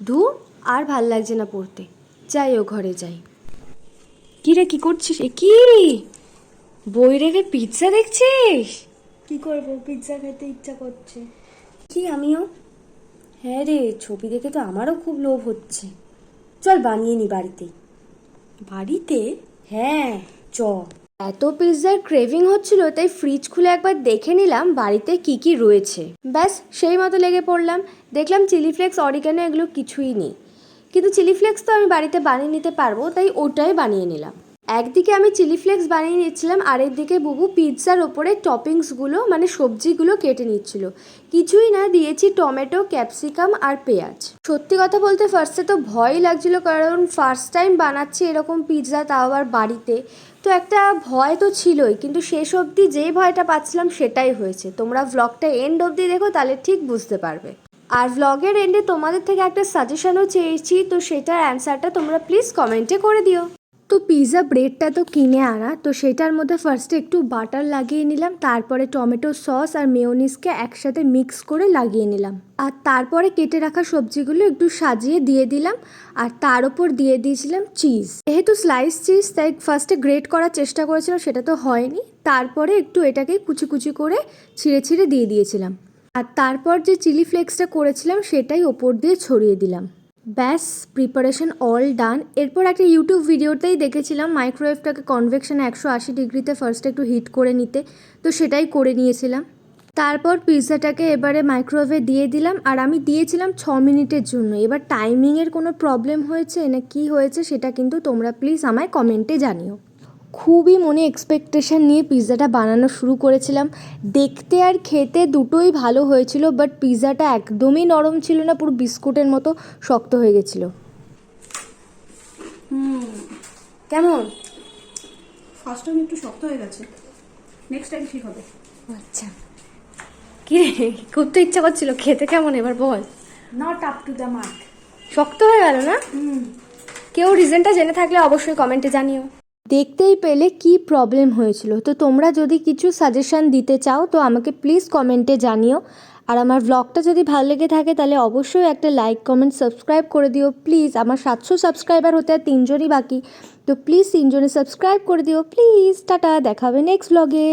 ধুর, আর ভাল লাগছে না পড়তে, যাই ও ঘরে যাই। কি রে, কি করছিস? এ কি, বই রেখে পিৎজা দেখছিস? কি করবো, পিৎজা খেতে ইচ্ছা করছে। কি আমিও? হ্যাঁ রে, ছবি দেখে তো আমারও খুব লোভ হচ্ছে। চল বানিয়ে নি বাড়িতেই। বাড়িতে? হ্যাঁ, চ। এত পিৎজার ক্রেভিং হচ্ছিল, তাই ফ্রিজ খুলে একবার দেখে নিলাম বাড়িতে কি কি রয়েছে। ব্যাস সেই মতো লেগে পড়লাম। দেখলাম চিলি ফ্লেক্স, অরিগানো এগুলো কিছুই নেই, কিন্তু চিলি ফ্লেক্স তো আমি বাড়িতে বানিয়ে নিতে পারবো, তাই ওটাই বানিয়ে নিলাম। একদিকে আমি চিলি ফ্লেক্স বানিয়ে নিচ্ছিলাম, আরেকদিকে বুবু পিৎজার ওপরে টপিংসগুলো মানে সবজিগুলো কেটে নিচ্ছিল। কিছুই না, দিয়েছি টমেটো, ক্যাপসিকাম আর পেঁয়াজ। সত্যি কথা বলতে ফার্স্টে তো ভয়ই লাগছিল, কারণ ফার্স্ট টাইম বানাচ্ছি এরকম পিৎজা, তাও আবার বাড়িতে। তো একটা ভয় তো ছিলই, কিন্তু শেষ অবধি যেই ভয়টা পাচ্ছিলাম সেটাই হয়েছে। তোমরা ভ্লগটা এন্ড অবধি দেখো, তাহলে ঠিক বুঝতে পারবে। আর ভ্লগের এন্ডে তোমাদের থেকে একটা সাজেশনও চেয়েছি, তো সেটার অ্যান্সারটা তোমরা প্লিজ কমেন্টে করে দিও। তো পিৎজা ব্রেডটা তো কিনে আনা, তো সেটার মধ্যে ফার্স্টে একটু বাটার লাগিয়ে নিলাম, তারপরে টমেটো সস আর মেয়োনিজকে একসাথে মিক্স করে লাগিয়ে নিলাম, আর তারপরে কেটে রাখা সবজিগুলো একটু সাজিয়ে দিয়ে দিলাম, আর তার উপর দিয়ে দিয়েছিলাম চিজ। যেহেতু স্লাইস চিজ, তাই ফার্স্টে গ্রেট করার চেষ্টা করেছিলাম, সেটা তো হয়নি। তারপরে একটু এটাকে কুচি কুচি করে ছিঁড়ে ছিঁড়ে দিয়ে দিয়েছিলাম, আর তারপর যে চিলি ফ্লেক্সটা করেছিলাম সেটাই ওপর দিয়ে ছড়িয়ে দিলাম। ব্যাস, প্রিপারেশন অল ডান। এরপর একটা ইউটিউব ভিডিওতেই দেখেছিলাম মাইক্রোওয়েভটাকে কনভেকশনে 180 ডিগ্রিতে ফার্স্টে একটু হিট করে নিতে, তো সেটাই করে নিয়েছিলাম। তারপর পিৎজাটাকে এবারে মাইক্রোওয়েভে দিয়ে দিলাম, আর আমি দিয়েছিলাম 6 মিনিটের জন্য। এবার টাইমিংয়ের কোনো প্রবলেম হয়েছে না কি হয়েছে সেটা কিন্তু তোমরা প্লিজ আমায় কমেন্টে জানিও। খুবই মনে এক্সপেকটেশন নিয়ে পিৎজাটা বানানো শুরু করেছিলাম। দেখতে আর খেতে দুটোই ভালো হয়েছিল, বাট পিৎজাটা একদমই নরম ছিল না, পুরো বিস্কুটের মতো শক্ত হয়ে গেছিলো। কেমন? ফার্স্ট টাইম একটু শক্ত হয়ে গেছে, নেক্সট টাইম ঠিক হবে। আচ্ছা, কি রে, করতে ইচ্ছা করছিল, খেতে কেমন এবার বল? Not up to the mark. শক্ত হয়ে গেল না? কেউ রিজনটা জেনে থাকলে অবশ্যই কমেন্টে জানিও। দেখতেই পেলে কি প্রবলেম হয়েছিল। তো তোমরা যদি কিছু সাজেশন দিতে চাও তো আমাকে প্লিজ কমেন্টে জানিও। আর আমার ব্লগটা যদি ভালো লেগে থাকে তাহলে অবশ্যই একটা লাইক, কমেন্ট, সাবস্ক্রাইব করে দিও প্লিজ। আমার 700 সাবস্ক্রাইবার হতে আর 3 জনই বাকি, তো প্লিজ 3 জনে সাবস্ক্রাইব করে দিও প্লিজ। টাটা, দেখা হবে নেক্সট ব্লগে।